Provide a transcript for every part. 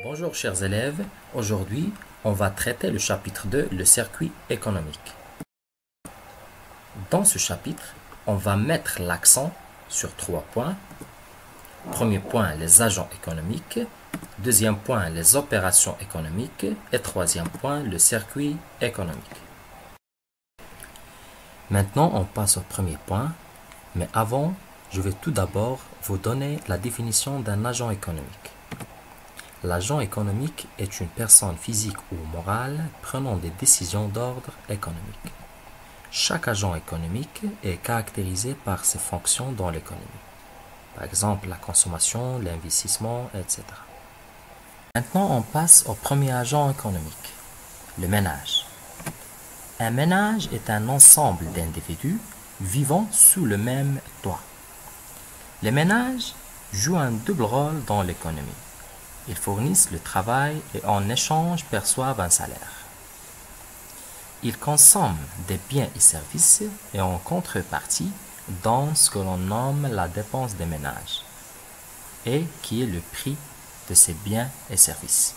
Bonjour chers élèves, aujourd'hui on va traiter le chapitre 2, le circuit économique. Dans ce chapitre, on va mettre l'accent sur 3 points. Premier point, les agents économiques. Deuxième point, les opérations économiques. Et troisième point, le circuit économique. Maintenant, on passe au premier point, mais avant, je vais tout d'abord vous donner la définition d'un agent économique. L'agent économique est une personne physique ou morale prenant des décisions d'ordre économique. Chaque agent économique est caractérisé par ses fonctions dans l'économie. Par exemple, la consommation, l'investissement, etc. Maintenant, on passe au premier agent économique, le ménage. Un ménage est un ensemble d'individus vivant sous le même toit. Les ménages jouent un double rôle dans l'économie. Ils fournissent le travail et en échange perçoivent un salaire. Ils consomment des biens et services et en contrepartie donnent ce que l'on nomme la dépense des ménages et qui est le prix de ces biens et services.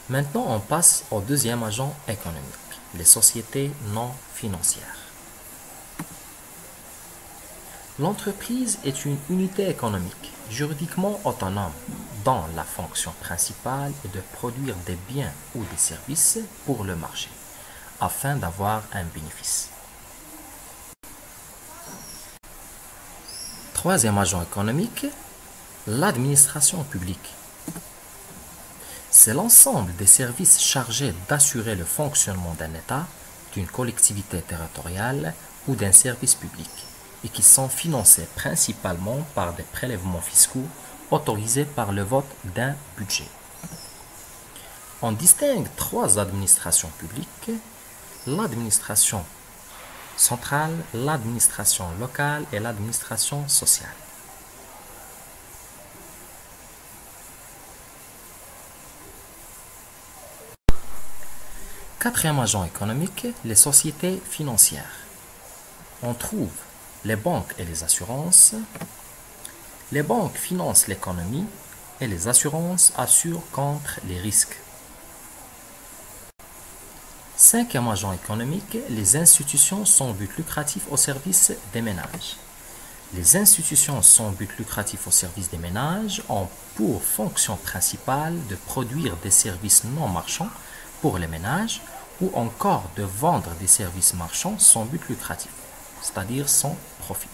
Maintenant, on passe au deuxième agent économique, les sociétés non financières. L'entreprise est une unité économique juridiquement autonome dont la fonction principale est de produire des biens ou des services pour le marché afin d'avoir un bénéfice. Troisième agent économique, l'administration publique. C'est l'ensemble des services chargés d'assurer le fonctionnement d'un État, d'une collectivité territoriale ou d'un service public et qui sont financés principalement par des prélèvements fiscaux autorisés par le vote d'un budget. On distingue 3 administrations publiques, l'administration centrale, l'administration locale et l'administration sociale. Quatrième agent économique, les sociétés financières. On trouve les banques et les assurances. Les banques financent l'économie et les assurances assurent contre les risques. Cinquième agent économique, les institutions sans but lucratif au service des ménages. Les institutions sans but lucratif au service des ménages ont pour fonction principale de produire des services non marchands pour les ménages ou encore de vendre des services marchands sans but lucratif, c'est-à-dire sans profit.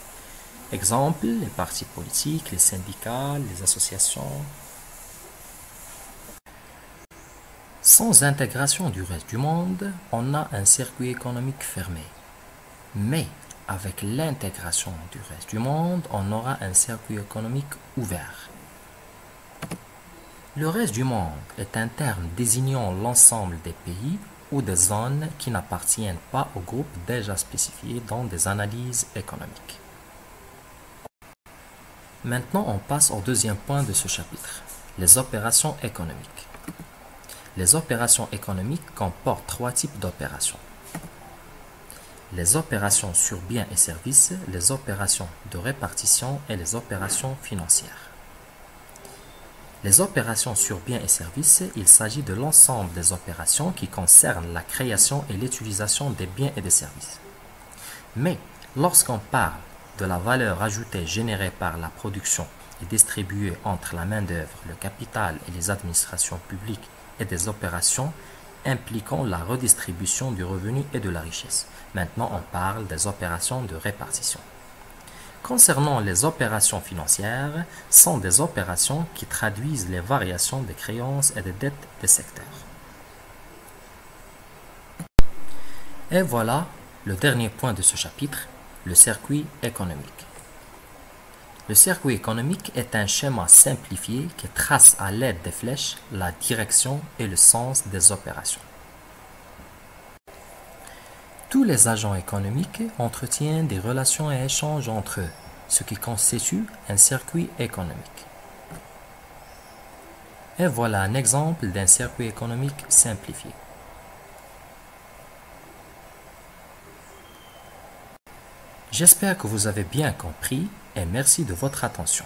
Exemple, les partis politiques, les syndicats, les associations. Sans intégration du reste du monde, on a un circuit économique fermé. Mais avec l'intégration du reste du monde, on aura un circuit économique ouvert. Le reste du monde est un terme désignant l'ensemble des pays ou des zones qui n'appartiennent pas au groupe déjà spécifié dans des analyses économiques. Maintenant, on passe au deuxième point de ce chapitre, les opérations économiques. Les opérations économiques comportent 3 types d'opérations. Les opérations sur biens et services, les opérations de répartition et les opérations financières. Les opérations sur biens et services, il s'agit de l'ensemble des opérations qui concernent la création et l'utilisation des biens et des services. Mais lorsqu'on parle de la valeur ajoutée générée par la production et distribuée entre la main-d'œuvre, le capital et les administrations publiques et des opérations impliquant la redistribution du revenu et de la richesse. Maintenant, on parle des opérations de répartition. Concernant les opérations financières, sont des opérations qui traduisent les variations des créances et des dettes des secteurs. Et voilà le dernier point de ce chapitre, le circuit économique. Le circuit économique est un schéma simplifié qui trace à l'aide des flèches la direction et le sens des opérations. Tous les agents économiques entretiennent des relations et échanges entre eux, ce qui constitue un circuit économique. Et voilà un exemple d'un circuit économique simplifié. J'espère que vous avez bien compris et merci de votre attention.